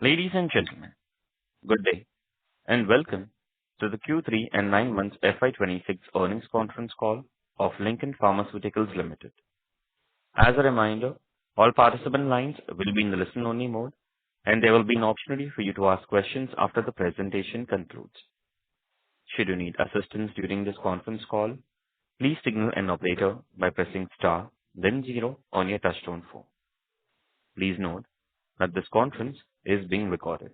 Ladies and gentlemen, good day, and welcome to the Q3 and 9 months FY26 earnings conference call of Lincoln Pharmaceuticals Limited. As a reminder, all participant lines will be in the listen-only mode, and there will be an opportunity for you to ask questions after the presentation concludes. Should you need assistance during this conference call, please signal an operator by pressing star, then zero on your touchtone phone. Please note that this conference is being recorded.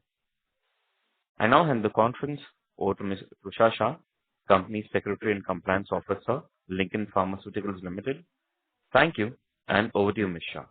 I now hand the conference over to Ms. Trusha Shah, Company Secretary and Compliance Officer, Lincoln Pharmaceuticals Limited. Thank you, and over to you, Ms. Shah.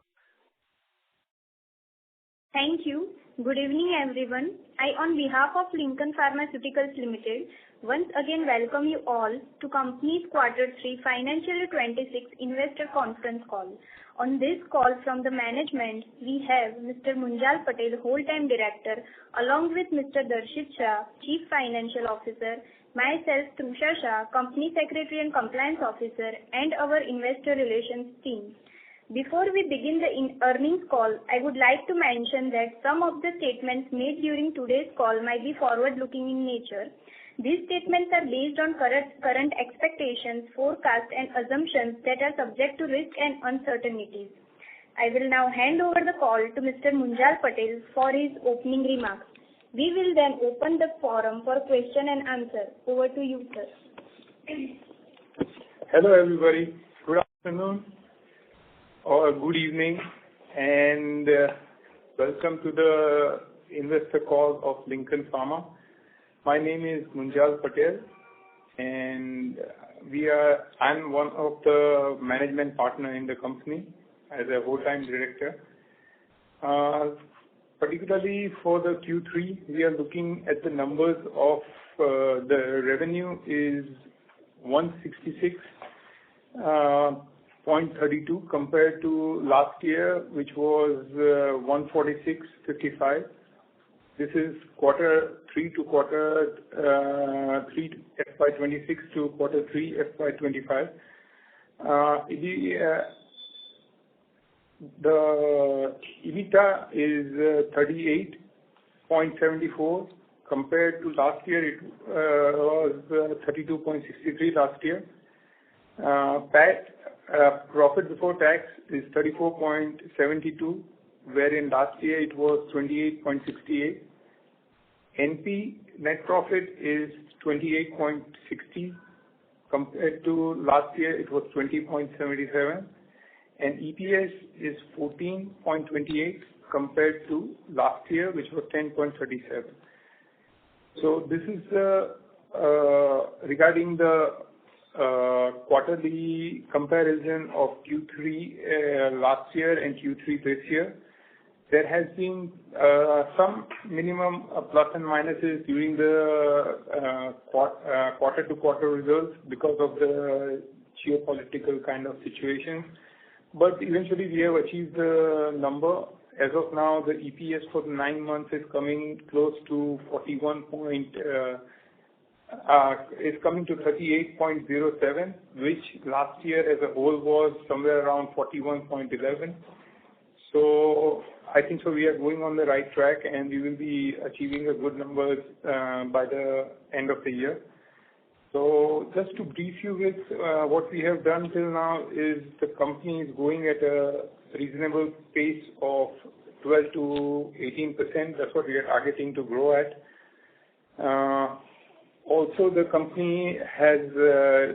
Thank you. Good evening, everyone. I, on behalf of Lincoln Pharmaceuticals Limited, once again welcome you all to company's Q3 Financial Year 26 Investor Conference Call. On this call from the management, we have Mr. Munjal Patel, Whole-Time Director, along with Mr. Darshit Shah, Chief Financial Officer, myself, Trusha Shah, Company Secretary and Compliance Officer, and our Investor Relations team. Before we begin the earnings call, I would like to mention that some of the statements made during today's call might be forward-looking in nature. These statements are based on current expectations, forecasts, and assumptions that are subject to risk and uncertainties. I will now hand over the call to Mr. Munjal Patel for his opening remarks. We will then open the forum for question and answer. Over to you, sir. Hello, everybody. Good afternoon or good evening, and welcome to the investor call of Lincoln Pharma. My name is Munjal Patel, and I'm one of the management partner in the company as a whole-time director. Particularly for the Q3, we are looking at the numbers of the revenue is 166.32 compared to last year, which was 146.55. This is quarter 3 to quarter 3 FY26 to quarter 3 FY25. The EBITDA is 38.74 compared to last year. It was 32.63 last year. Profit before tax is 34.72. Wherein last year it was 28.68. NP, net profit, is 28.60 compared to last year it was 20.77, and EPS is 14.28 compared to last year, which was 10.37. So this is regarding the quarterly comparison of Q3 last year and Q3 this year. There has been some minimum plus and minuses during the quarter-to-quarter results because of the geopolitical kind of situation. But eventually we have achieved the number. As of now, the EPS for the 9 months is coming close to 38.07, which last year as a whole was somewhere around 41.11. So I think so we are going on the right track, and we will be achieving a good numbers by the end of the year. So just to brief you with what we have done till now is the company is going at a reasonable pace of 12 to 18%. That's what we are targeting to grow at. Also, the company has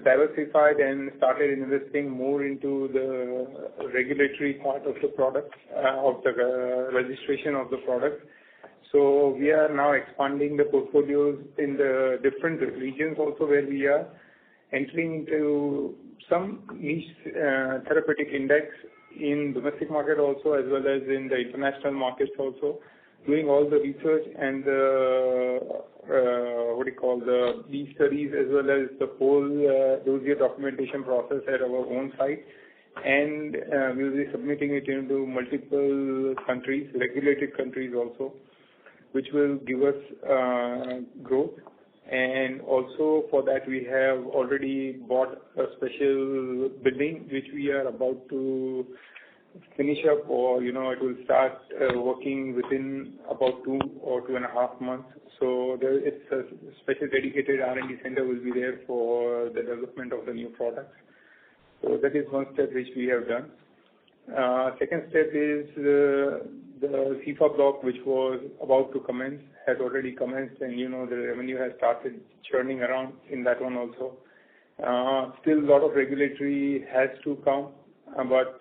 diversified and started investing more into the regulatory part of the product, of the registration of the product. So we are now expanding the portfolios in the different regions also, where we are entering into some niche therapeutic index in domestic market also, as well as in the international markets also, doing all the research and these studies, as well as the whole dossier documentation process at our own site, and we will be submitting it into multiple countries, regulated countries also, which will give us growth. And also for that we have already bought a special building which we are about to finish up or, it will start working within about 2 or 2.5 months. So it's a special dedicated R&D center will be there for the development of the new products. So that is one step which we have done. Second step is the Cepha block, which was about to commence, has already commenced, and the revenue has started churning around in that one also. Still a lot of regulatory has to come, but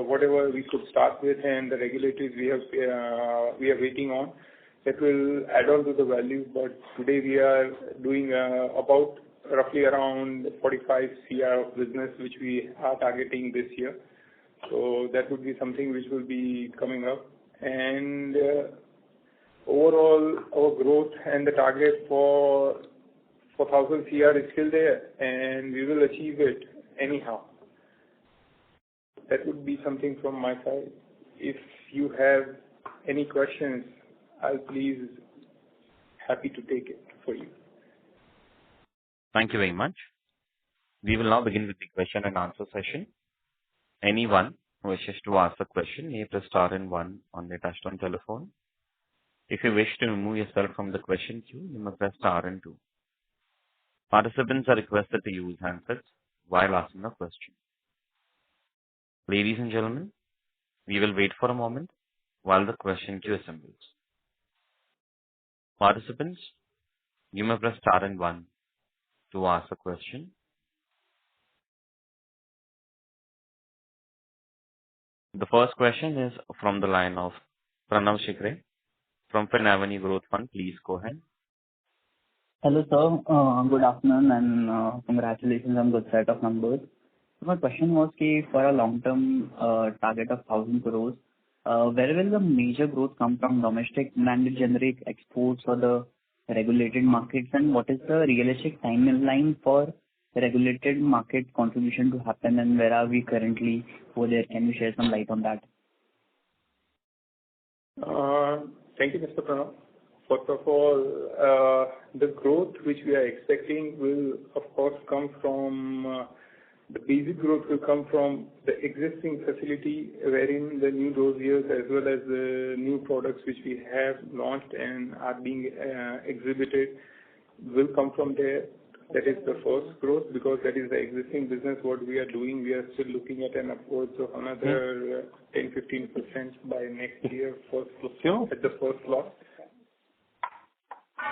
whatever we could start with and the regulatories we are waiting on, that will add on to the value. But today we are doing about roughly around 45 CR of business, which we are targeting this year. So that would be something which will be coming up. And overall, our growth and the target for 1,000 CR is still there, and we will achieve it anyhow. That would be something from my side. If you have any questions, I'll please happy to take it for you. Thank you very much. We will now begin with the question and answer session. Anyone who wishes to ask a question may press star and one on their touchtone telephone. If you wish to remove yourself from the question queue, you may press star and two. Participants are requested to use handsets while asking a question. Ladies and gentlemen, we will wait for a moment while the question queue assembles. Participants, you may press star and one to ask a question. The first question is from the line of Pranav Shikre from Fin Avenue Growth Fund. Please go ahead. Hello, sir. Good afternoon, and congratulations on good set of numbers. So my question was for a long-term target of 1,000 crores, where will the major growth come from, domestic branded generic, exports, or the regulated markets? And what is the realistic timeline for regulated market contribution to happen, and where are we currently over there? Can you share some light on that? Thank you, Mr. Pranav. First of all, the growth which we are expecting will, of course, come from the basic growth will come from the existing facility, wherein the new dossiers as well as the new products which we have launched and are being exhibited will come from there. That is the first growth, because that is the existing business what we are doing. We are still looking at an upwards of another 10-15% by next year at the first lot.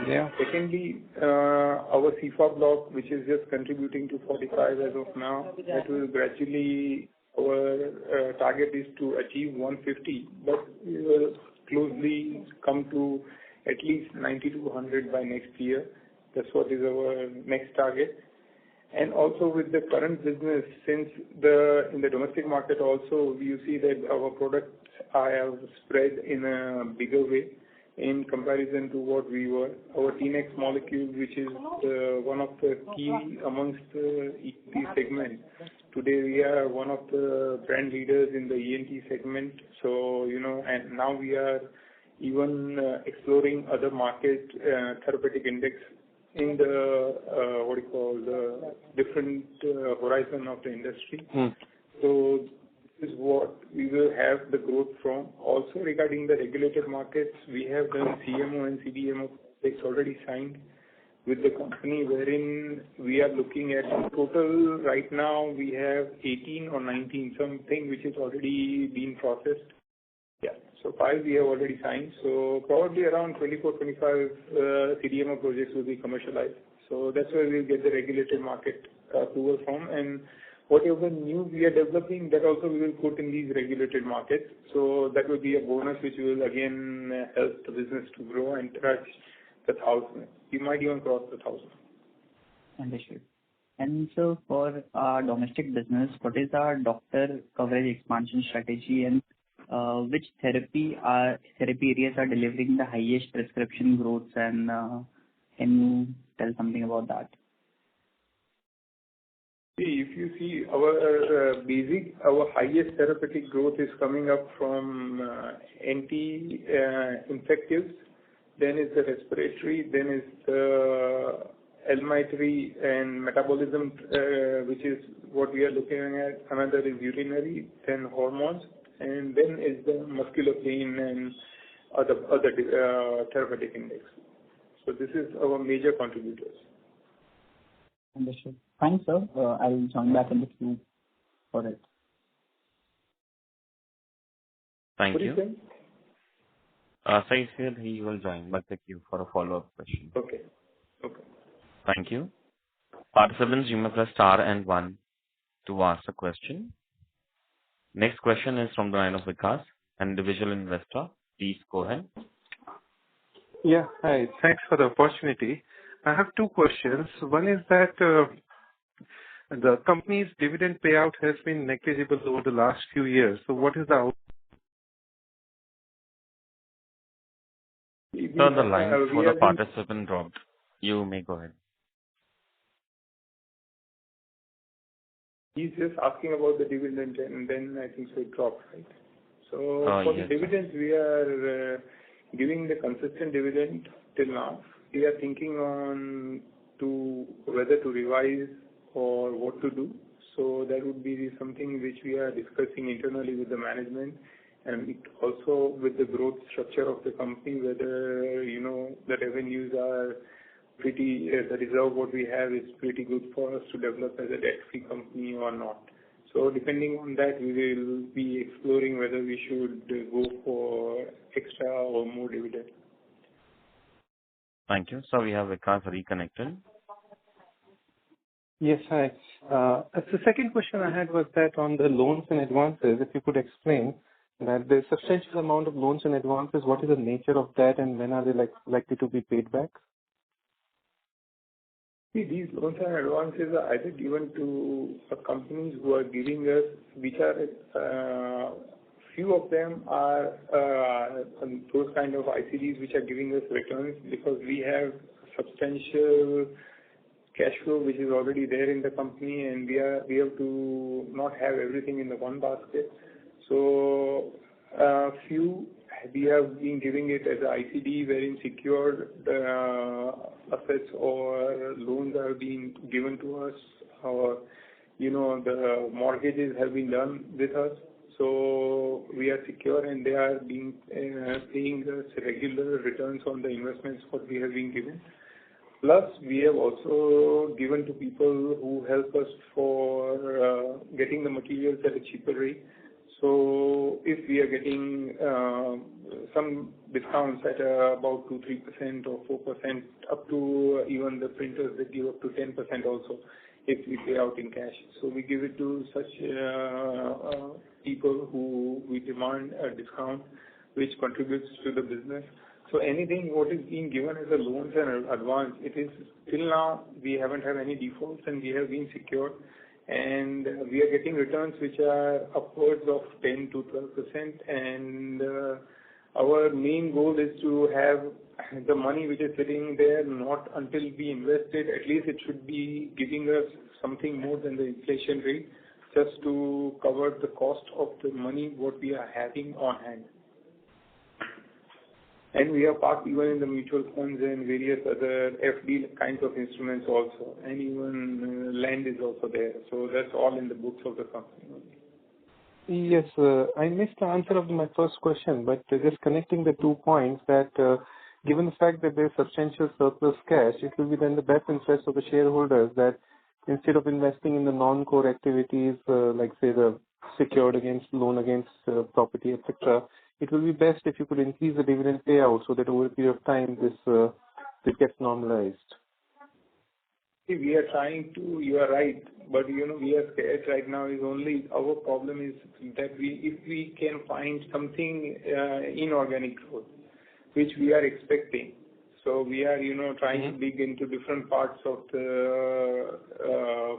Yeah. Secondly, our Cepha block, which is just contributing to 45 as of now, that will gradually, our target is to achieve 150, but we will closely come to at least 90 to 100 by next year. That's what is our next target. And also with the current business, since in the domestic market also, you see that our products are spread in a bigger way in comparison to what we were. Our T-Nex molecule, which is one of the key amongst the ENT segment. Today we are one of the brand leaders in the ENT segment. So, and now we are even exploring other market therapeutic index in the, the different horizon of the industry. So this is what we will have the growth from. Also regarding the regulated markets, we have done CMO and CDMO projects already signed with the company, wherein we are looking at total right now we have 18 or 19, something which is already being processed. Yeah, so 5 we have already signed. So probably around 24, 25 CDMO projects will be commercialized. So that's where we'll get the regulated market approval from. And whatever new we are developing, that also we will put in these regulated markets. So that will be a bonus which will again help the business to grow and touch the 1,000. We might even cross the 1,000. Understood. And so for our domestic business, what is our doctor coverage expansion strategy, and which therapy areas are delivering the highest prescription growths, and can you tell something about that? See, if you see our highest therapeutic growth is coming up from anti-infectives, then is the respiratory, then is the alimentary and metabolism, which is what we are looking at. Another is urinary, then hormones, and then is the muscular pain and other therapeutic index. So this is our major contributors. Understood. Thanks, sir. I'll join back in the queue for it. Thank What do you. you say? So he said he will join back the queue for a follow-up question. Okay. Thank you. Participants, you may press star and one to ask a question. Next question is from the line of Vikas, an individual investor. Please go ahead. Yeah. Hi. Thanks for the opportunity. I have two questions. One is that the company's dividend payout has been negligible over the last few years. So what is the outlook? Sir, the line for the participant dropped. You may go ahead. He's just asking about the dividend, and then I think so it dropped, right? So for Yes, the dividends, we are giving the consistent dividend till now. We are thinking on to whether to revise or what to do. So that would be something which we are discussing internally with the management, and it also with the growth structure of the company, whether the revenues are pretty, the reserve what we have is pretty good for us to develop as a debt-free company or not. So depending on that, we will be exploring whether we should go for extra or more dividend. Thank you. So we have Vikas reconnected. Yes, hi. The second question I had was that on the loans and advances, if you could explain that there's substantial amount of loans and advances, what is the nature of that and when are they likely to be paid back? See, these loans and advances are either given to companies who are giving us, which are few of them are those kind of ICDs which are giving us returns because we have substantial cash flow which is already there in the company, and we have to not have everything in the one basket. So few we have been giving it as a ICD wherein secured assets or loans are being given to us, or the mortgages have been done with us. So we are secure, and they are being paying us regular returns on the investments what we have been given. Plus, we have also given to people who help us for getting the materials at a cheaper rate. So if we are getting some discounts at about 2-3% or 4%, up to even the printers that give up to 10% also if we pay out in cash. So we give it to such people who we demand a discount, which contributes to the business. So anything what is being given as a loans and advance, it is till now we haven't had any defaults and we have been secured, and we are getting returns which are upwards of 10 to 12%. And our main goal is to have the money which is sitting there not until we invested. At least it should be giving us something more than the inflation rate, just to cover the cost of the money what we are having on hand. And we have parked even in the mutual funds and various other FD kinds of instruments also, and even land is also there. So that's all in the books of the company. Yes, I missed the answer of my first question, but just connecting the 2 points that given the fact that there's substantial surplus cash, it will be then the best interest of the shareholders that instead of investing in the non-core activities, like say the secured against loan against property, etc., it will be best if you could increase the dividend payout so that over a period of time this gets normalized. See, we are trying to, you are right, but we are scared right now is only, our problem is that if we can find something inorganic growth, which we are expecting. So we are, trying to dig into different parts of the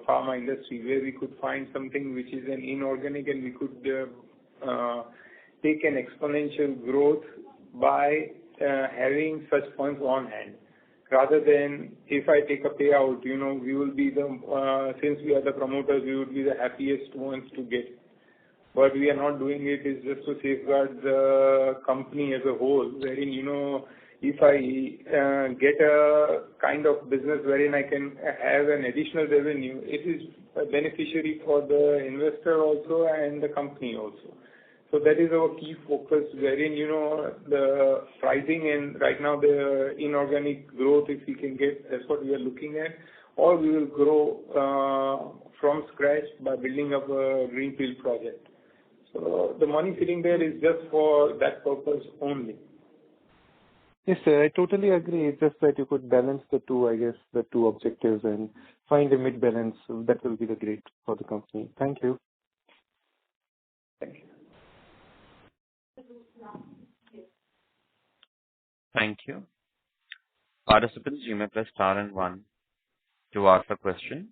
pharma industry where we could find something which is an inorganic, and we could take an exponential growth by having such funds on hand. Rather than if I take a payout, we will be since we are the promoters, we would be the happiest ones to get. But we are not doing it is just to safeguard the company as a whole, wherein, if I get a kind of business wherein I can have an additional revenue, it is a beneficiary for the investor also and the company also. So that is our key focus, wherein, the pricing and right now the inorganic growth, if we can get, that's what we are looking at, or we will grow from scratch by building up a greenfield project. So the money sitting there is just for that purpose only. Yes, sir, I totally agree. It's just that you could balance the two, I guess, the two objectives and find a mid-balance. So that will be the great for the company. Thank you. Thank you. Thank you. Participants, you may press star and one to ask a question.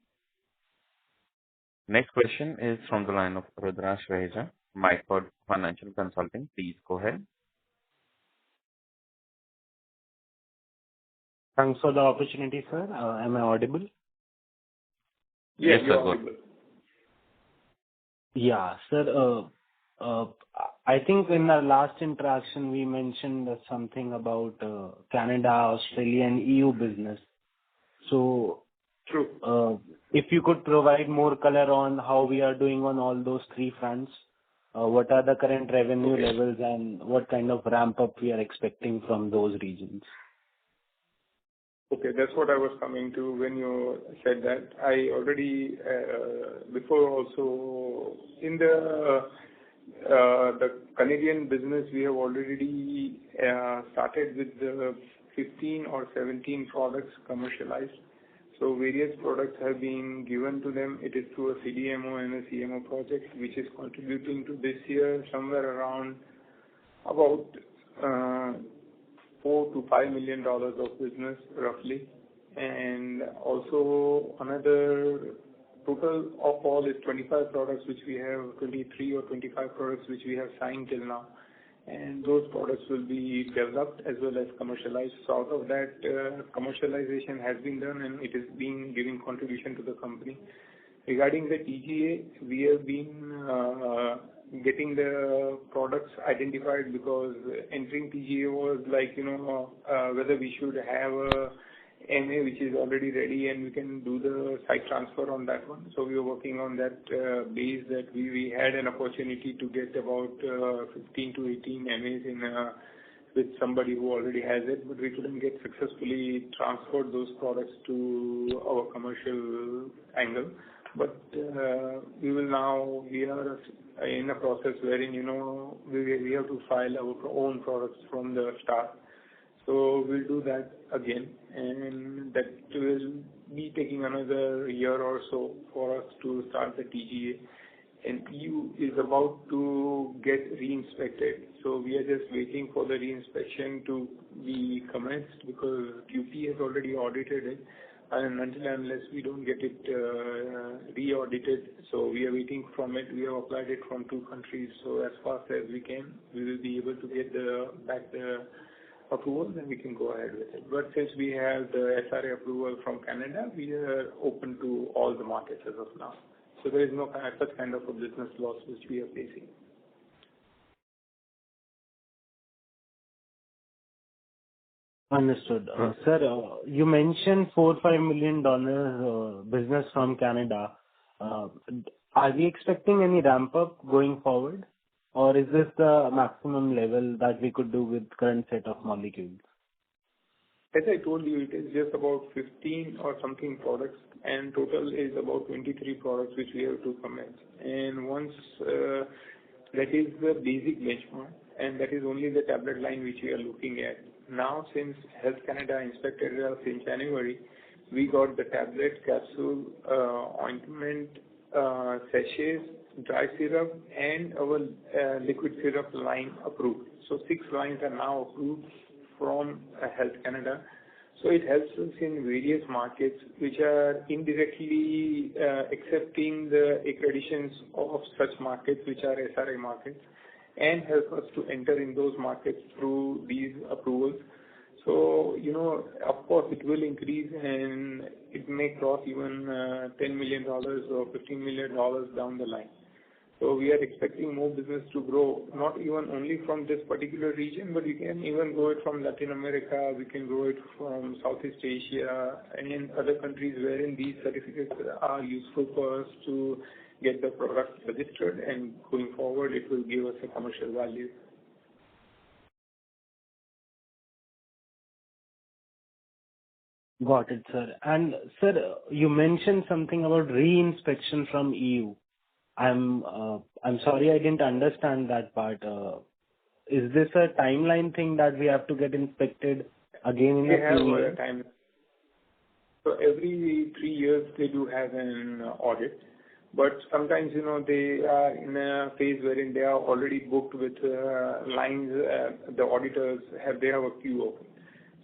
Next question is from the line of Rudrash Raheja, Myford Financial Consulting. Please go ahead. Thanks for the opportunity, sir. Am I audible? Yes, sir. you're Go audible. Yeah, sir. I think in our last interaction, we mentioned something about Canada, Australia, and EU business. So, True. if you could provide more color on how we are doing on all those three fronts, what are the current revenue levels, and what kind of ramp-up we are expecting from those regions? Okay, that's what I was coming to when you said that. I already, before also, in the Canadian business, we have already started with the 15 or 17 products commercialized. So various products have been given to them. It is through a CDMO and a CMO project, which is contributing to this year somewhere around about $4 to $5 million of business, roughly. And also another total of all is 25 products, which we have 23 or 25 products which we have signed till now. And those products will be developed as well as commercialized. So out of that, commercialization has been done and it is being giving contribution to the company. Regarding the TGA, we have been getting the products identified because entering TGA was like, whether we should have a MA which is already ready and we can do the site transfer on that one. So we were working on that base that we had an opportunity to get about 15 to 18 MAs in with somebody who already has it, but we couldn't get successfully transferred those products to our commercial angle. But we are in a process wherein, we have to file our own products from the start. So we'll do that again, and that will be taking another year or so for us to start the TGA. And EU is about to get re-inspected. So we are just waiting for the re-inspection to be commenced because QP has already audited it. And until unless we don't get it re-audited, so we are waiting from it. We have applied it from 2 countries. So as fast as we can, we will be able to get back the approval, then we can go ahead with it. But since we have the SRA approval from Canada, we are open to all the markets as of now. So there is no such kind of a business loss which we are facing. Understood. Sir, you mentioned $4-5 million business from Canada. Are we expecting any ramp-up going forward? Or is this the maximum level that we could do with current set of molecules? As I told you, it is just about 15 or something products, and total is about 23 products which we have to commence. And once that is the basic benchmark, and that is only the tablet line which we are looking at. Now, since Health Canada inspected us in January, we got the tablet, capsule, ointment, sachets, dry syrup, and our liquid syrup line approved. So 6 lines are now approved from Health Canada. So it helps us in various markets which are indirectly accepting the accreditations of such markets which are SRA markets and help us to enter in those markets through these approvals. So, of course it will increase and it may cross even $10 million or $15 million down the line. So we are expecting more business to grow, not even only from this particular region, but we can even grow it from Latin America, we can grow it from Southeast Asia and in other countries wherein these certificates are useful for us to get the product registered, and going forward, it will give us a commercial value. Got it, sir. And sir, you mentioned something about re-inspection from EU. I'm sorry, I didn't understand that part. Is this a timeline thing that we have to get inspected again in We a have few a years? time. So every 3 years, they do have an audit. But sometimes, they are in a phase wherein they are already booked with lines. The auditors they have a queue open.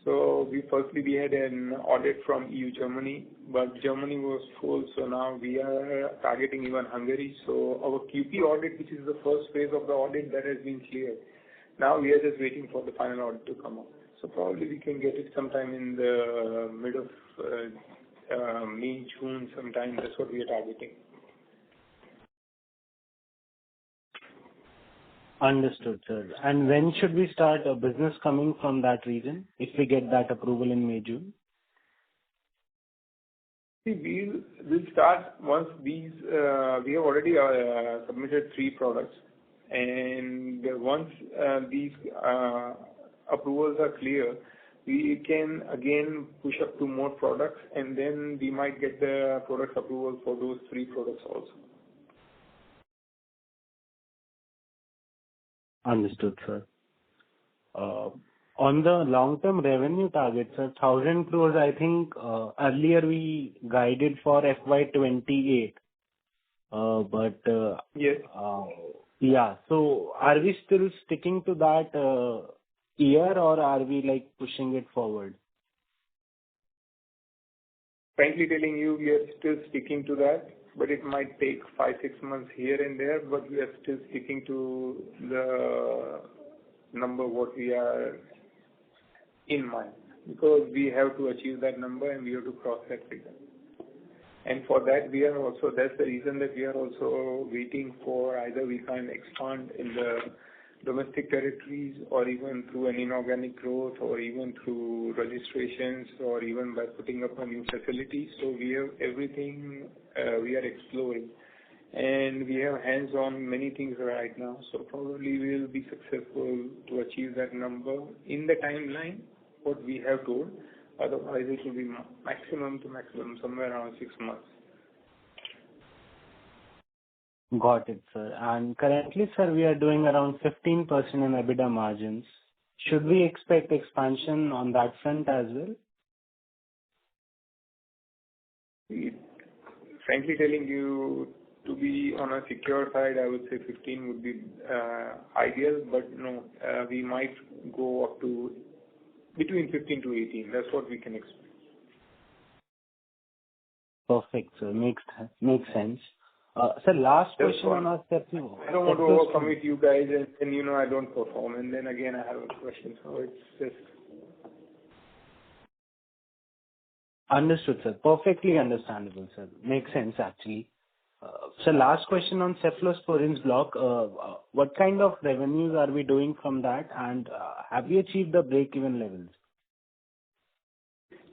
So we had an audit from EU Germany, but Germany was full, so now we are targeting even Hungary. So our QP audit, which is the first phase of the audit, that has been cleared. Now we are just waiting for the final audit to come up. So probably we can get it sometime in the mid of May, June sometime. That's what we are targeting. Understood, sir. And when should we start a business coming from that region, if we get that approval in May, June? See, we'll start once these, we have already submitted 3 products, and once these approvals are clear, we can again push up to more products, and then we might get the product approval for those 3 products also. Understood, sir. On the long-term revenue target, sir, 1,000 crores, I think, earlier we guided for FY 28. Yes. Yeah. So are we still sticking to that year, or are we pushing it forward? Frankly telling you, we are still sticking to that, but it might take 5-6 months here and there, but we are still sticking to the number what we are in mind, because we have to achieve that number and we have to cross that figure. And for that, that's the reason that we are also waiting for either we can expand in the domestic territories, or even through an inorganic growth, or even through registrations, or even by putting up a new facility. So we have everything we are exploring, and we have hands on many things right now. So probably we will be successful to achieve that number in the timeline what we have told. Otherwise, it will be maximum to maximum somewhere around 6 months. Got it, sir. And currently, sir, we are doing around 15% in EBITDA margins. Should we expect expansion on that front as well? Frankly telling you, to be on a secure side, I would say 15 would be ideal, but no, we might go up to between 15 to 18. That's what we can expect. Perfect, sir. Makes sense. Sir, last question on our Cephalosporin. I don't want to overcommit you guys, and I don't perform, and then again I have a question. So it's just. Understood, sir. Perfectly understandable, sir. Makes sense, actually. So last question on Cephalosporin's block. What kind of revenues are we doing from that, and have we achieved the break-even levels?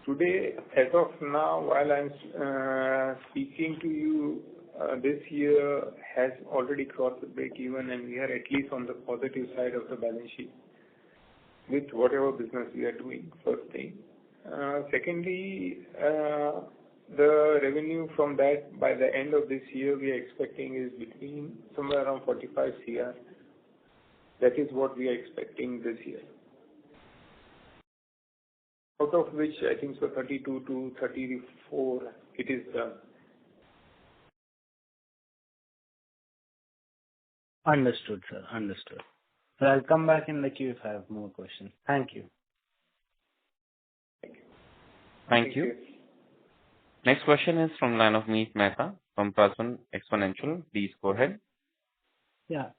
Today, as of now, while I'm speaking to you, this year has already crossed the break-even, and we are at least on the positive side of the balance sheet with whatever business we are doing, first thing. Secondly, the revenue from that by the end of this year we are expecting is between somewhere around 45 CR. That is what we are expecting this year. Out of which I think so 32 to 34 it is done. Understood, sir. Understood. So I'll come back in the queue if I have more questions. Thank you. Thank you. Next question is from line of Meet Mehta from Praswan Exponential. Please go ahead. Yeah.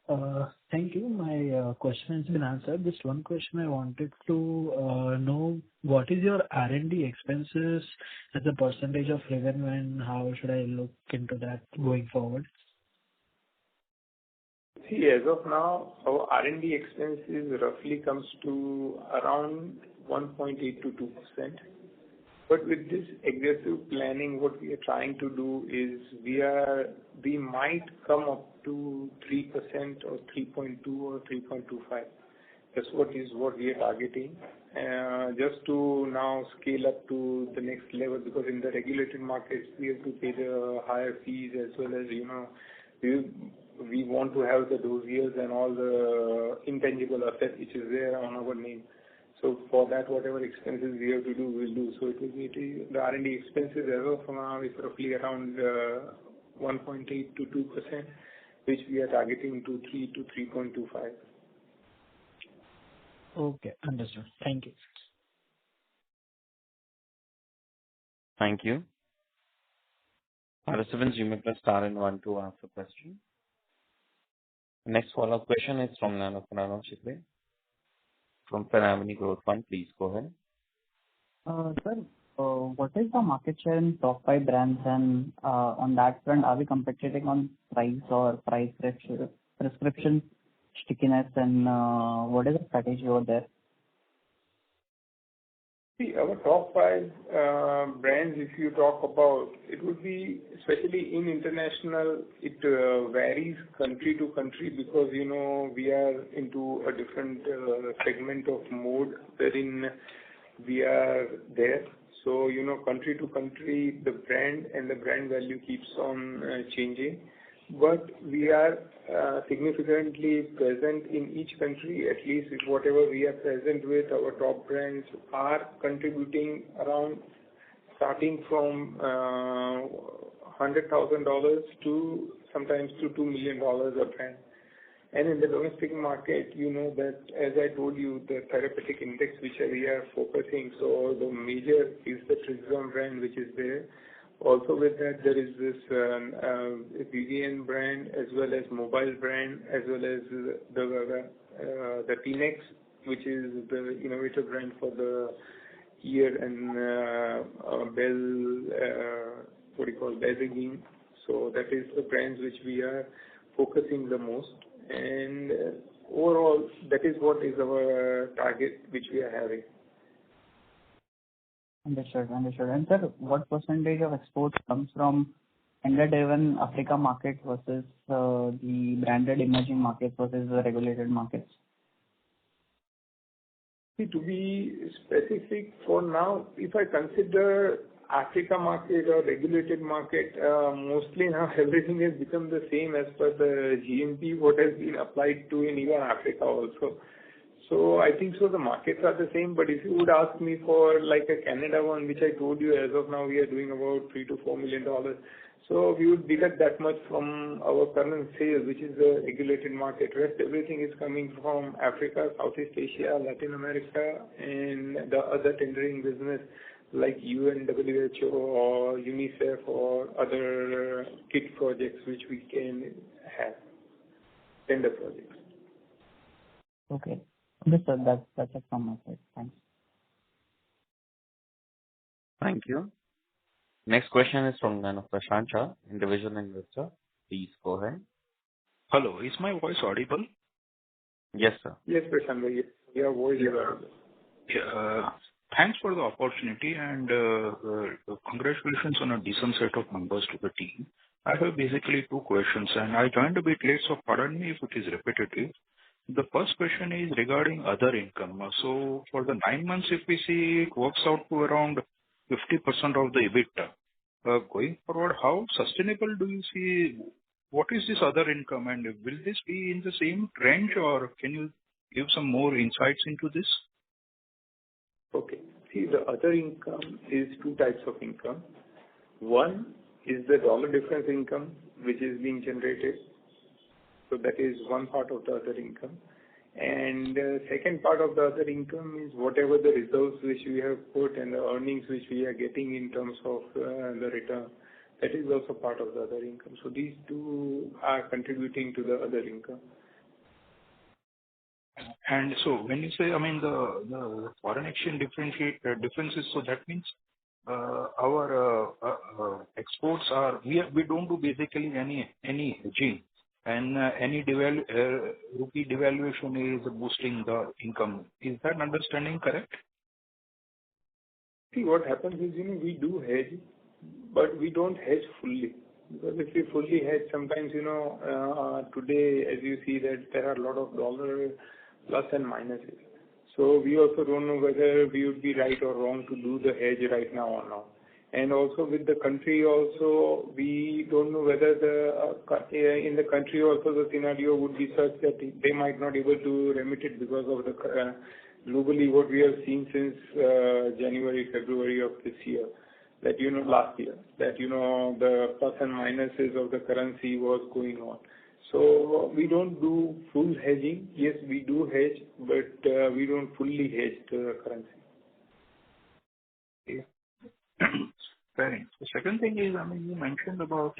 Thank you. My question has been answered. Just one question I wanted to know, what is your R&D expenses as a percentage of revenue, and how should I look into that going forward? See, as of now, our R&D expenses roughly comes to around 1.8 to 2%. But with this aggressive planning, what we are trying to do is we might come up to 3% or 3.2 or 3.25. That's what we are targeting. Just to now scale up to the next level, because in the regulated markets, we have to pay the higher fees as well as, we want to have the dossiers and all the intangible asset which is there on our name. So for that, whatever expenses we have to do, we'll do. So it will be the R&D expenses as of now is roughly around 1.8 to 2%, which we are targeting to 3 to 3.25. Okay, understood. Thank you. Thank you. Participants, you may press star and one to ask a question. Next follow-up question is from Pranav Chitale from Pharma Growth Fund. Please go ahead. Sir, what is the market share in top 5 brands, and on that front, are we competing on price or price prescription stickiness, and what is the strategy over there? See, our top 5 brands, if you talk about, it would be, especially in international, it varies country to country because, we are into a different segment of mode wherein we are there. So, country to country, the brand and the brand value keeps on changing. But we are significantly present in each country, at least with whatever we are present with, our top brands are contributing around starting from $100,000 to sometimes to $2 million a brand. And in the domestic market, that, as I told you, the therapeutic index which we are focusing, so the major is the Trizom brand which is there. Also with that, there is this VVN brand as well as mobile brand as well as the Phoenix, which is the innovator brand for the ear and Belzigine. So that is the brands which we are focusing the most. And overall, that is what is our target which we are having. Understood. And sir, what percentage of exports comes from tender-driven Africa market versus the branded emerging markets versus the regulated markets? See, to be specific for now, if I consider Africa market or regulated market, mostly now everything has become the same as per the GMP, what has been applied to in even Africa also. So I think so the markets are the same, but if you would ask me for like a Canada one, which I told you as of now we are doing about $3 to $4 million. So we would deduct that much from our current sales, which is the regulated market. Rest everything is coming from Africa, Southeast Asia, Latin America, and the other tendering business like UN, WHO, or UNICEF, or other kit projects which we can have, tender projects. Okay. Understood. That's it from my side. Thanks. Thank you. Next question is from Prashant Shah, individual investor. Please go ahead. Hello, is my voice audible? Yes, sir. Yes, Prashant. Your voice is audible. Yeah. Thanks for the opportunity and congratulations on a decent set of numbers to the team. I have basically 2 questions, and I joined a bit late, so pardon me if it is repetitive. The first question is regarding other income. So for the 9 months, if we see, it works out to around 50% of the EBITDA. Going forward, how sustainable do you see? What is this other income, and will this be in the same range, or can you give some more insights into this? Okay. See, the other income is 2 types of income. One is the dollar difference income, which is being generated. So that is one part of the other income. And the second part of the other income is whatever the reserves which we have put and the earnings which we are getting in terms of the return. That is also part of the other income. So these 2 are contributing to the other income. And so when you say, the foreign exchange differences, so that means our exports are, we don't do basically any hedging, and any rupee devaluation is boosting the income. Is that understanding correct? See, what happens is, we do hedge, but we don't hedge fully. Because if we fully hedge, sometimes, today, as you see that there are a lot of dollar plus and minuses. So we also don't know whether we would be right or wrong to do the hedge right now or not. And also with the country also, we don't know whether in the country also the scenario would be such that they might not able to remit it because of the globally what we have seen since January, February of this year, that last year, that the plus and minuses of the currency was going on. So we don't do full hedging. Yes, we do hedge, but we don't fully hedge the currency. Okay. Fair enough. The second thing is, you mentioned about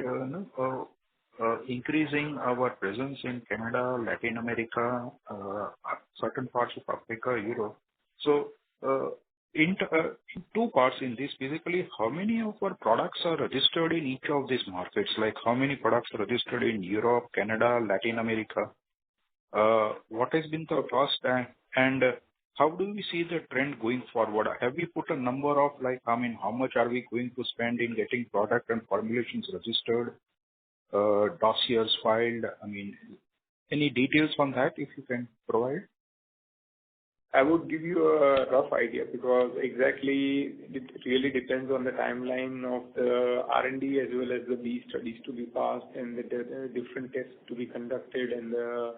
increasing our presence in Canada, Latin America, certain parts of Africa, Europe. So, in two parts in this, basically, how many of our products are registered in each of these markets? Like, how many products are registered in Europe, Canada, Latin America? What has been the cost, and how do we see the trend going forward? Have we put a number of, how much are we going to spend in getting product and formulations registered, dossiers filed? Any details on that, if you can provide? I would give you a rough idea, because exactly it really depends on the timeline of the R&D as well as the B studies to be passed, and the different tests to be conducted, and the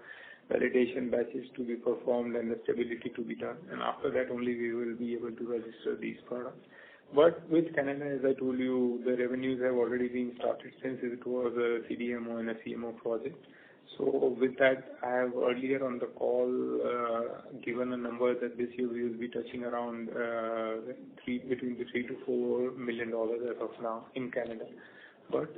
validation batches to be performed, and the stability to be done. And after that only we will be able to register these products. But with Canada, as I told you, the revenues have already been started since it was a CDMO and a CMO project. So with that, I have earlier on the call given a number that this year we will be touching around between the $3 to $4 million as of now in Canada. But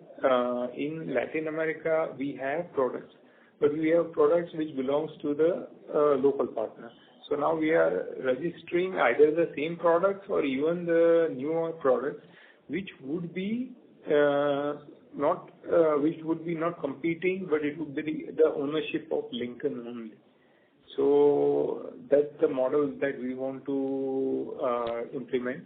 in Latin America, we have products, but we have products which belongs to the local partner. So now we are registering either the same products or even the newer products, which would be not competing, but it would be the ownership of Lincoln only. So that's the model that we want to implement,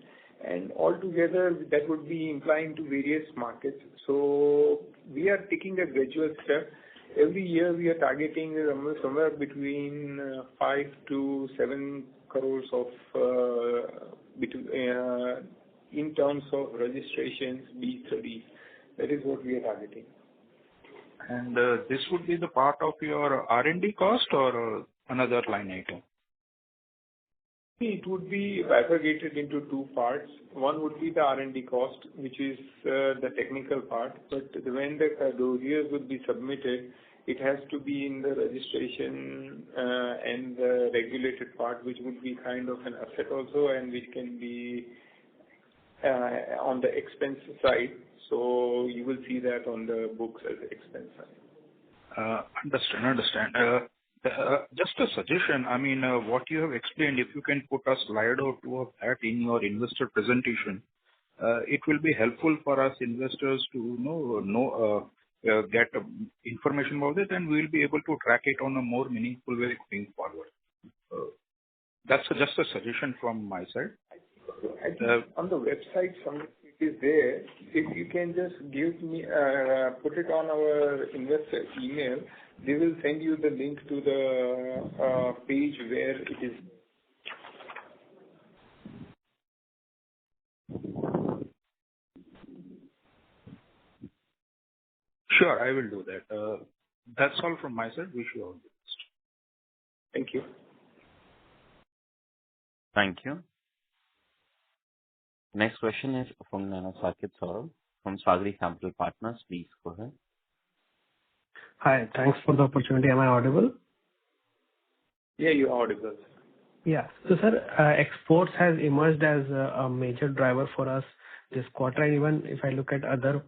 and altogether that would be implying to various markets. So we are taking a gradual step. Every year we are targeting somewhere between 5 to 7 crores of in terms of registrations, B studies. That is what we are targeting. And this would be the part of your R&D cost or another line item? It would be bifurcated into two parts. One would be the R&D cost, which is the technical part. But when the dossiers would be submitted, it has to be in the registration and the regulated part, which would be kind of an asset also, and which can be on the expense side. So you will see that on the books as expense side. Understand. Just a suggestion. What you have explained, if you can put a slide or two of that in your investor presentation, it will be helpful for us investors to get information about it, and we will be able to track it on a more meaningful way going forward. That's just a suggestion from my side. I think on the website, something is there. If you can just give me, put it on our investor email, they will send you the link to the page where it is. Sure, I will do that. That's all from my side. Wish you all the best. Thank you. Thank you. Next question is from Saket Saurabh from Sagri Capital Partners. Please go ahead. Hi, thanks for the opportunity. Am I audible? Yeah, you are audible. Yeah. So, sir, exports has emerged as a major driver for us this quarter. And even if I look at other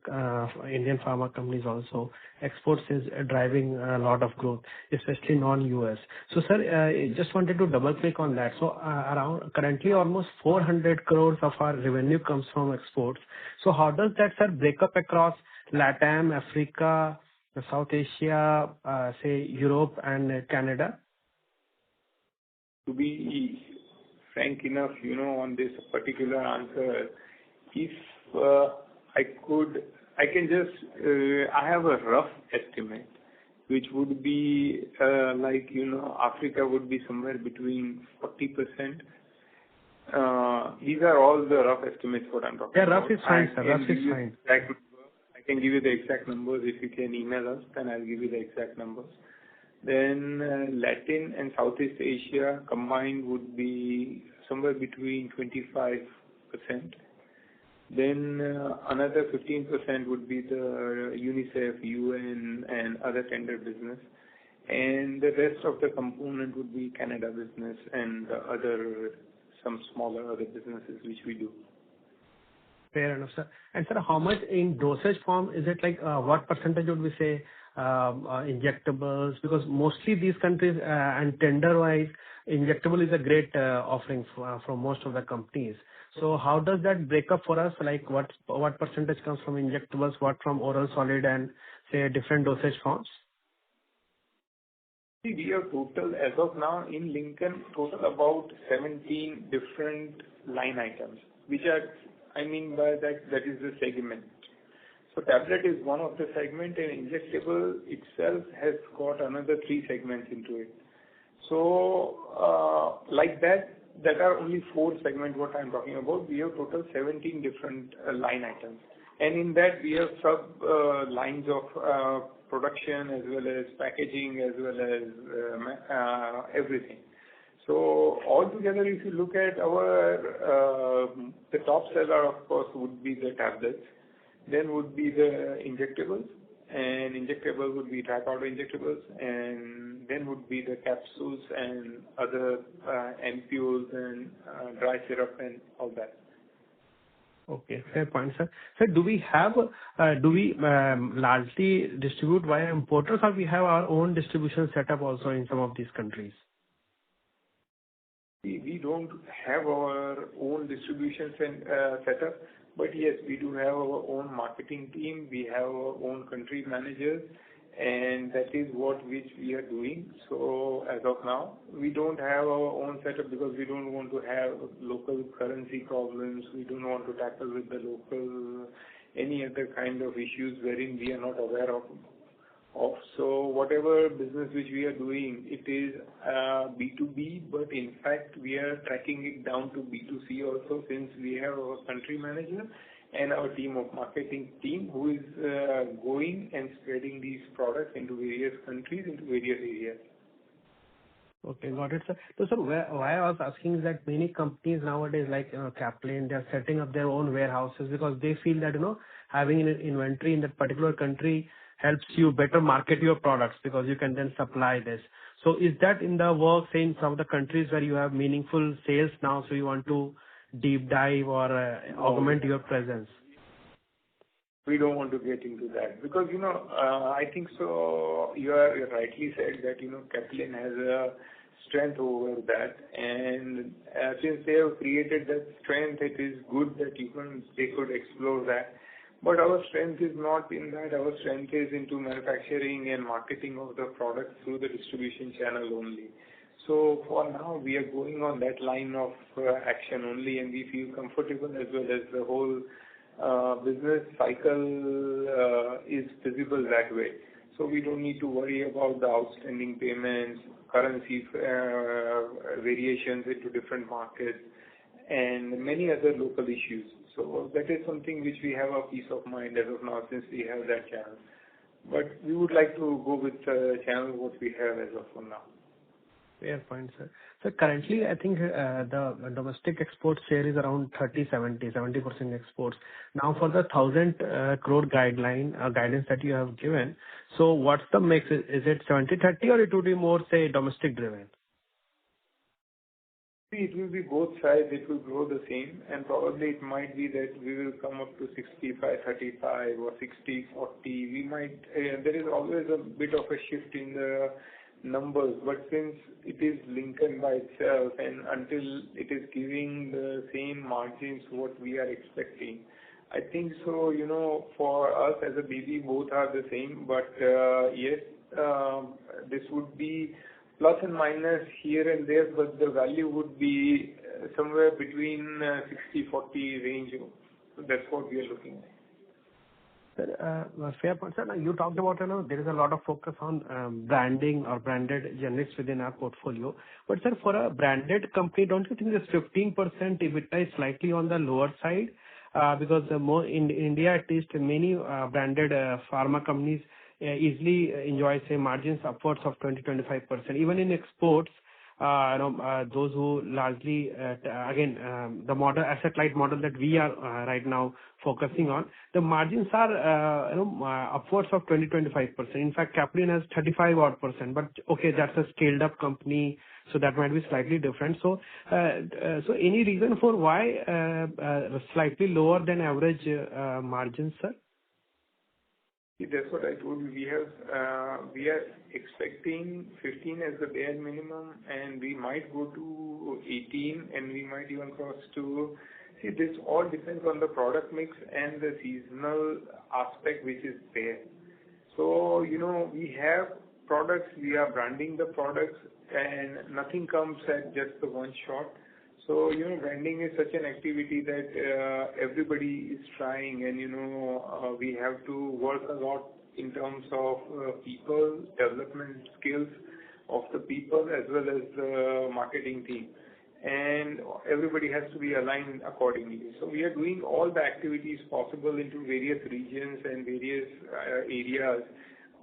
Indian pharma companies also, exports is driving a lot of growth, especially non-US. So, sir, just wanted to double click on that. So, around currently almost 400 crores of our revenue comes from exports. So, how does that, sir, break up across LATAM, Africa, South Asia, say Europe and Canada? To be frank enough, on this particular answer. If I can just, I have a rough estimate, which would be Africa would be somewhere between 40%. These are all the rough estimates what I'm talking about. Yeah, rough is fine, sir. Rough is fine. I can give you the exact numbers. If you can email us, then I'll give you the exact numbers. Then Latin and Southeast Asia combined would be somewhere between 25%. Then another 15% would be the UNICEF, UN, and other tender business. And the rest of the component would be Canada business and some smaller other businesses which we do. Fair enough, sir. And sir, how much in dosage form is it like, what percentage would we say injectables? Because mostly these countries and tender-wise, injectable is a great offering from most of the companies. So how does that break up for us? Like what percentage comes from injectables, what from oral solid and say different dosage forms? See, we have total, as of now in Lincoln, total about 17 different line items, which are, I mean by that is the segment. So tablet is one of the segment, and injectable itself has got another 3 segments into it. So like that are only 4 segments what I'm talking about. We have total 17 different line items. And in that we have sub lines of production as well as packaging as well as everything. So altogether, if you look at our the top seller, of course, would be the tablets. Then would be the injectables, and injectable would be dry powder injectables, and then would be the capsules and other ampoules and dry syrup and all that. Okay, fair point, sir. Sir, do we largely distribute via importers, or we have our own distribution setup also in some of these countries? We don't have our own distribution setup, but yes, we do have our own marketing team. We have our own country managers, and that is which we are doing. So as of now, we don't have our own setup because we don't want to have local currency problems. We don't want to tackle with the local any other kind of issues wherein we are not aware of. So whatever business which we are doing, it is B2B, but in fact we are tracking it down to B2C also, since we have our country manager and our team of marketing team who is going and spreading these products into various countries, into various areas. Okay, got it, sir. So, sir, why I was asking is that many companies nowadays, like Kaplan, they are setting up their own warehouses because they feel that having an inventory in that particular country helps you better market your products because you can then supply this. So, is that in the works in some of the countries where you have meaningful sales now, so you want to deep dive or augment your presence? We don't want to get into that because, I think so. You rightly said that, Kaplan has a strength over that. And since they have created that strength, it is good that they could explore that. But our strength is not in that. Our strength is into manufacturing and marketing of the product through the distribution channel only. So for now, we are going on that line of action only, and we feel comfortable as well as the whole business cycle is visible that way. So we don't need to worry about the outstanding payments, currency variations into different markets, and many other local issues. So that is something which we have a peace of mind as of now, since we have that channel. But we would like to go with the channel what we have as of now. Fair point, sir. So currently, I think the domestic export share is around 70% exports. Now for the 1,000 crore guidance that you have given, so what's the mix? Is it 70-30 or it would be more, say, domestic driven? It will be both sides. It will grow the same, and probably it might be that we will come up to 65-35 or 60-40. We might. There is always a bit of a shift in the numbers, but since it is Lincoln by itself, and until it is giving the same margins what we are expecting, I think so. For us as a BB, both are the same. But yes, this would be plus and minus here and there, but the value would be somewhere between 60-40 range. So that's what we are looking at. Sir, fair point, sir. Now, you talked about, there is a lot of focus on branding or branded generics within our portfolio. But sir, for a branded company, don't you think this 15% EBITDA is slightly on the lower side? Because more in India, at least many branded pharma companies easily enjoy, say, margins upwards of 20-25%. Even in exports, those who largely, again, the model, asset-light model that we are right now focusing on, the margins are upwards of 20-25%. In fact, Caplin has 35-odd%. But okay, that's a scaled-up company, so that might be slightly different. So, so any reason for why slightly lower than average margins, sir? That's what I told you. We are expecting 15 as the bare minimum, and we might go to 18, and we might even cross to. See, this all depends on the product mix and the seasonal aspect which is there. So, we have products, we are branding the products, and nothing comes at just the one shot. So, branding is such an activity that everybody is trying, and, we have to work a lot in terms of people, development skills of the people, as well as the marketing team. And everybody has to be aligned accordingly. So we are doing all the activities possible into various regions and various areas.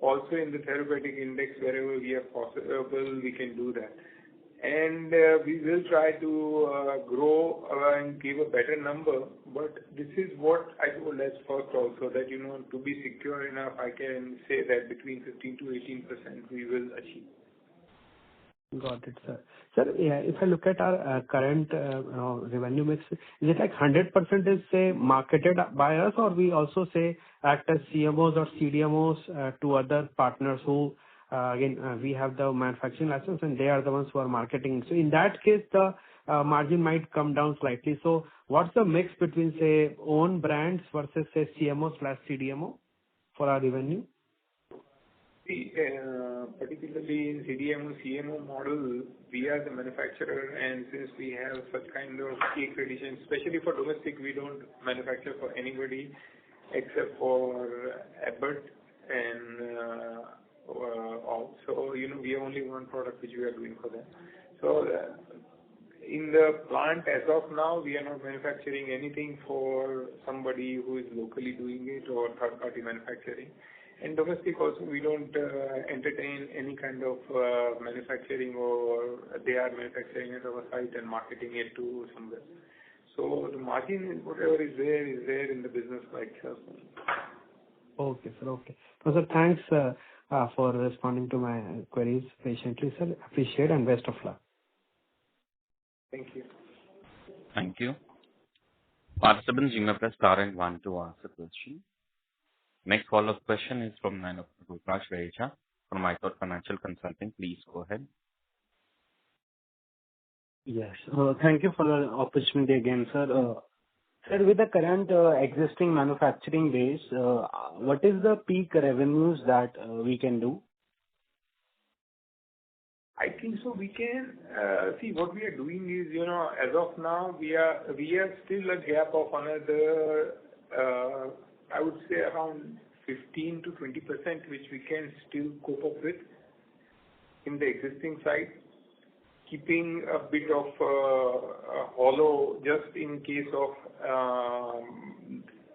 Also in the therapeutic index, wherever we are possible, we can do that. And we will try to grow and give a better number. But this is what I told as first also, that, to be secure enough, I can say that between 15 to 18% we will achieve. Got it, sir. Sir, yeah, if I look at our current revenue mix, is it like 100% is, say, marketed by us, or we also, say, act as CMOs or CDMOs to other partners who, again, we have the manufacturing license and they are the ones who are marketing. So in that case, the margin might come down slightly. So what's the mix between, say, own brands versus, say, CMO/CDMO for our revenue? Particularly in CDMO, CMO model, we are the manufacturer, and since we have such kind of key accreditation, especially for domestic, we don't manufacture for anybody except for Abbott and all. So, we have only one product which we are doing for them. So, in the plant, as of now, we are not manufacturing anything for somebody who is locally doing it or third-party manufacturing. And domestic also, we don't entertain any kind of manufacturing, or they are manufacturing at our site and marketing it to somewhere. So the margin, whatever is there in the business by itself. Okay, sir. Okay. So, sir, thanks for responding to my queries patiently, sir. Appreciate and best of luck. Thank you. Thank you. Participants, you may press star and one to ask a question. Next follow-up question is from Rukraj Veja from iThought Financial Consulting. Please go ahead. Yes. Thank you for the opportunity again, sir. Sir, with the current existing manufacturing base, what is the peak revenues that we can do? I think so. We can see what we are doing is, as of now, we have still a gap of another, I would say around 15 to 20%, which we can still cope up with in the existing site, keeping a bit of hollow just in case of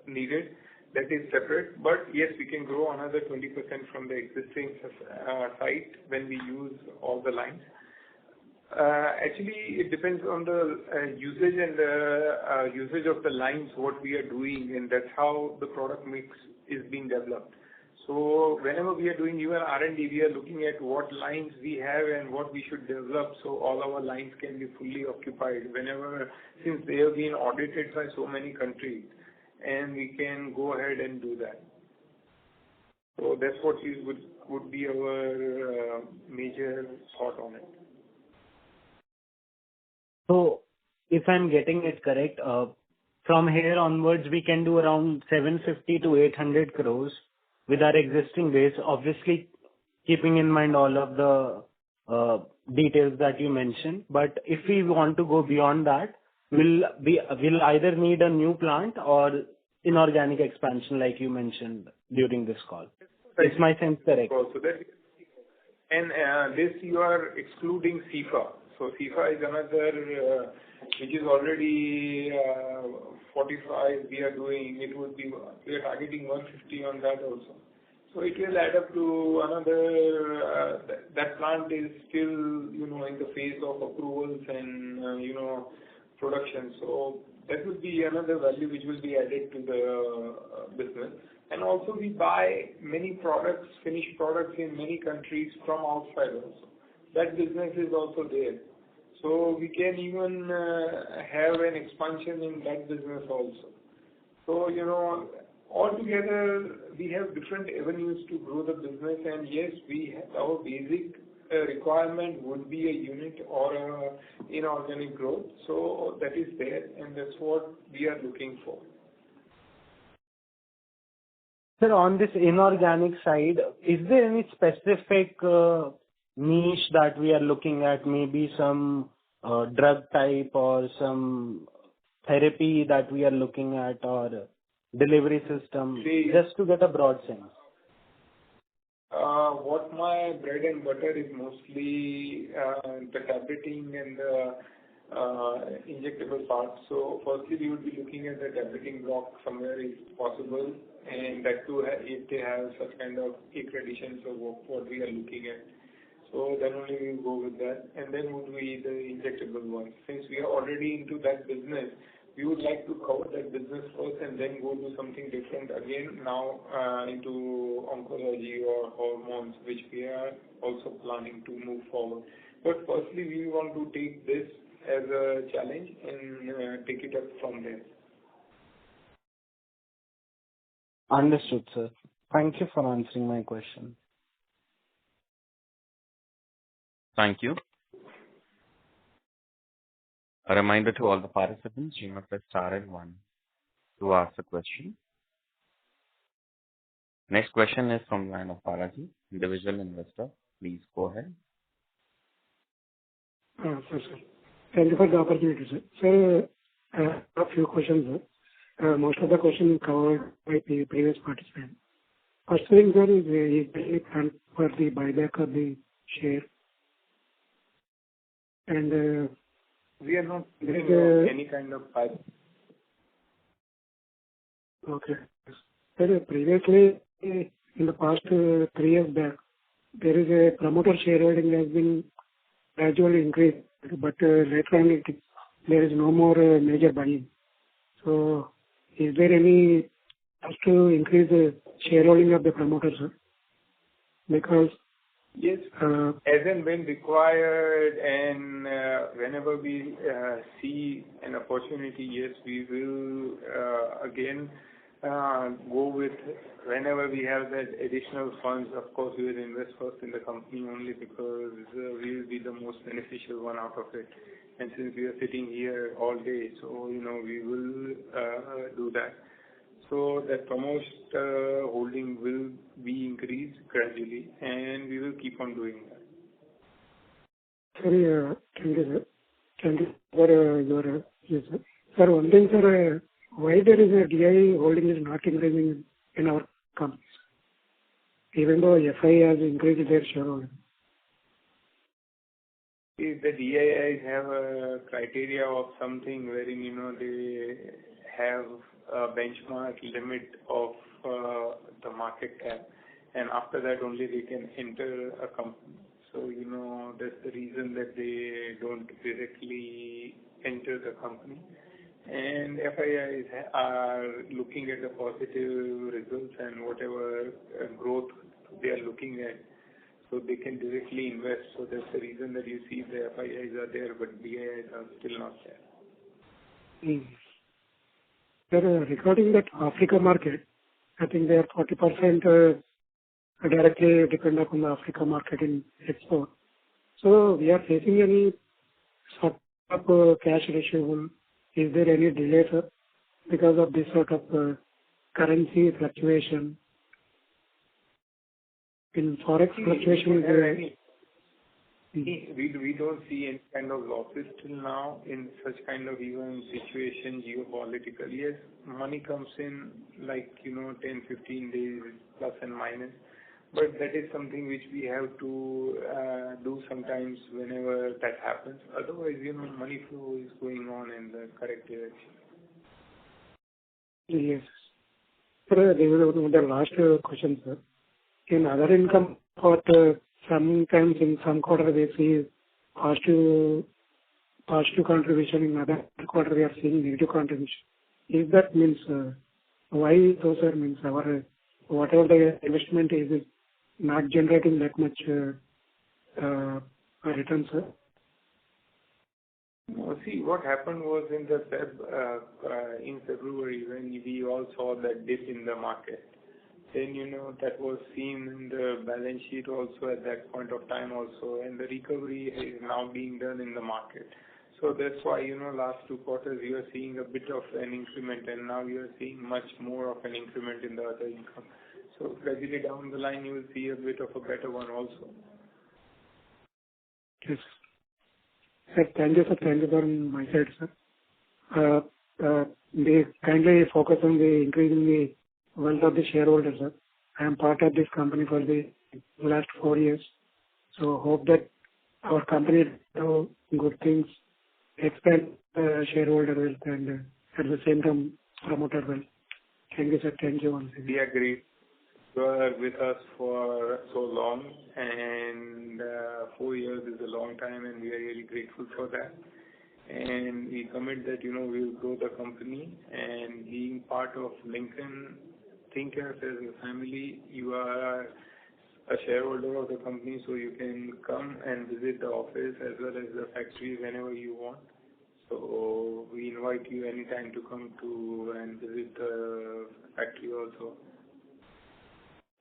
needed. That is separate. But yes, we can grow another 20% from the existing site when we use all the lines. Actually, it depends on the usage and the usage of the lines, what we are doing, and that's how the product mix is being developed. So whenever we are doing even R&D, we are looking at what lines we have and what we should develop, so all our lines can be fully occupied since they have been audited by so many countries, and we can go ahead and do that. So that's what would be our major thought on it. So, if I'm getting it correct, from here onwards, we can do around 750 to 800 crores with our existing base, obviously keeping in mind all of the details that you mentioned. But if we want to go beyond that, we'll either need a new plant or inorganic expansion, like you mentioned during this call. Is my sense correct? So this you are excluding Cepha. So Cepha is another which is already 45 we are doing. We are targeting 150 on that also. So it will add up to another. That plant is still in the phase of approvals and production. So that would be another value which will be added to the business. And also we buy many products, finished products in many countries from outside also. That business is also there. So we can even have an expansion in that business also. So, altogether we have different avenues to grow the business, and yes, our basic requirement would be a unit or a inorganic growth. So that is there, and that's what we are looking for. Sir, on this inorganic side, is there any specific niche that we are looking at, maybe some drug type or some therapy that we are looking at, or delivery system, just to get a broad sense? What my bread and butter is mostly the tableting and the injectable part. So firstly, we would be looking at the tableting block somewhere if possible, and that too if they have such kind of accreditations of what we are looking at. So then only we will go with that, and then would be the injectable one. Since we are already into that business, we would like to cover that business first and then go to something different again now into oncology or hormones, which we are also planning to move forward. But firstly, we want to take this as a challenge and take it up from there. Understood, sir. Thank you for answering my question. Thank you. A reminder to all the participants, you must press star and one to ask a question. Next question is from the line of Balaji, individual investor. Please go ahead. Sir. Thank you for the opportunity, sir. Sir, I have a few questions, sir. Most of the questions covered by the previous participant. First thing, sir, is there any plan for the buyback of the share? And we are not doing any kind of buyback. Okay. Sir, previously, in the past 3 years back, there is a promoter shareholding has been gradually increased, but later on there is no more major buying. So, is there any has to increase the shareholding of the promoters, sir? Because yes, as and when required, and whenever we see an opportunity, yes, we will again go with whenever we have that additional funds. Of course, we will invest first in the company only because we will be the most beneficial one out of it. And since we are sitting here all day, so we will do that. So that promoter holding will be increased gradually, and we will keep on doing that. Sorry, thank you for your yes, sir. Sir, one thing, sir, why there is a DI holding is not increasing in our companies, even though FI has increased their shareholding? The DIIs have a criteria of something wherein they have a benchmark limit of the market cap, and after that only they can enter a company. So that's the reason that they don't directly enter the company. And FIIs are looking at the positive results and whatever growth they are looking at, so they can directly invest. So that's the reason that you see the FIIs are there, but DIIs are still not there. Sir, regarding that Africa market, I think they are 40% directly depend upon the Africa market in export. So we are facing any sort of cash ratio. Is there any delay, sir, because of this sort of currency fluctuation? In forex fluctuation, We don't see any kind of losses till now in such kind of even situation, geopolitical. Yes, money comes in like, 10, 15 days, plus and minus, but that is something which we have to do sometimes whenever that happens. Otherwise, money flow is going on in the correct direction. Yes. Sir, this is the last question, sir. In other income, but sometimes in some quarter we see positive contribution, in other quarter we are seeing negative contribution. If that means why those are means our whatever the investment is not generating that much return, sir? No, see, what happened was in February when we all saw that dip in the market. Then, that was seen in the balance sheet also at that point of time also, and the recovery is now being done in the market. So that's why, last 2 quarters you are seeing a bit of an increment, and now you are seeing much more of an increment in the other income. So gradually down the line you will see a bit of a better one also. Yes. Sir, thank you, sir. Thank you from my side, sir. They kindly focus on the increasing the wealth of the shareholders, sir. I am part of this company for the last 4 years, so hope that our company do good things, expand shareholder wealth, and at the same time promoter wealth. Thank you, sir. Thank you once again. We agree. You are with us for so long, and 4 years is a long time, and we are really grateful for that. And we commit that, we will grow the company, and being part of Lincoln, think of us as a family. You are a shareholder of the company, so you can come and visit the office as well as the factory whenever you want. So we invite you anytime to come to and visit the factory also.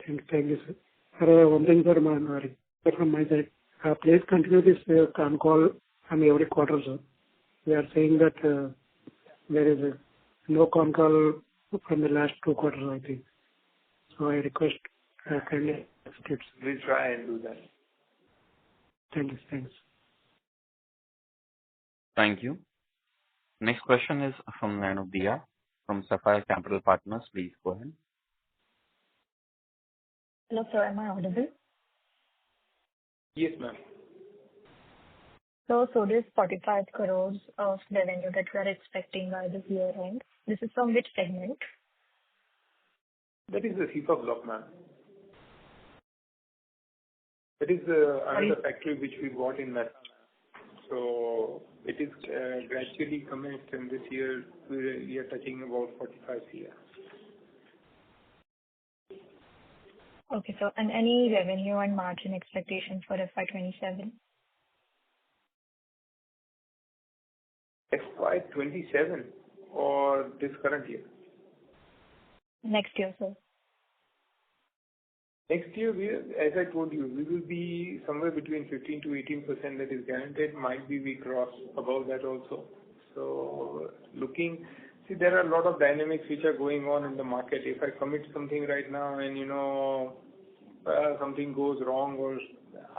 Thank you, sir. Sir, one thing from my side. Please continue this con call on every quarter, sir. We are saying that there is no con call from the last 2 quarters, I think. So I request kindly skip. We'll try and do that. Thank you. Thanks. Thank you. Next question is from line of Dia from Sapphire Capital Partners. Please go ahead. Hello, sir. Am I audible? Yes, ma'am. So this 45 crores of revenue that we are expecting by this year end, this is from which segment? That is the Cephalosporin block, ma'am. That is another factory which we bought in Mehsana. So it is gradually commenced, and this year we are touching about 45 CR. Okay, so and any revenue and margin expectations for FY27? FY27 or this current year? Next year, sir. Next year, as I told you, we will be somewhere between 15 to 18% that is guaranteed. Might be we cross above that also. So there are a lot of dynamics which are going on in the market. If I commit something right now and, something goes wrong, or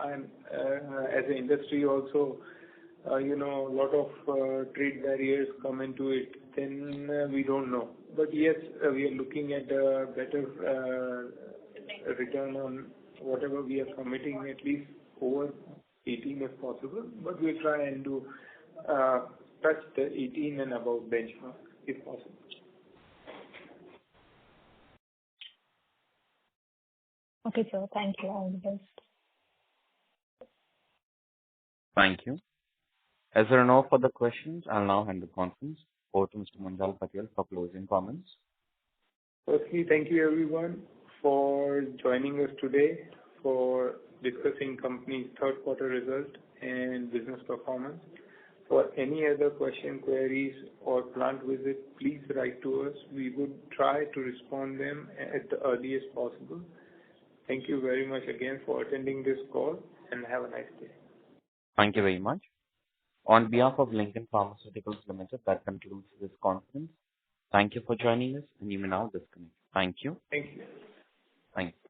as an industry also, a lot of trade barriers come into it, then we don't know. But yes, we are looking at a better return on whatever we are committing, at least over 18 if possible. But we'll try and do touch the 18 and above benchmark if possible. Okay, sir. Thank you. All the best. Thank you. As there are no further questions, I'll now hand the conference over to Mr. Manjal Patel for closing comments. Firstly, thank you everyone for joining us today for discussing company's third quarter result and business performance. For any other question, queries, or plant visit, please write to us. We would try to respond them at the earliest possible. Thank you very much again for attending this call, and have a nice day. Thank you very much. On behalf of Lincoln Pharmaceuticals Limited, that concludes this conference. Thank you for joining us, and you may now disconnect. Thank you. Thank you. Thank you.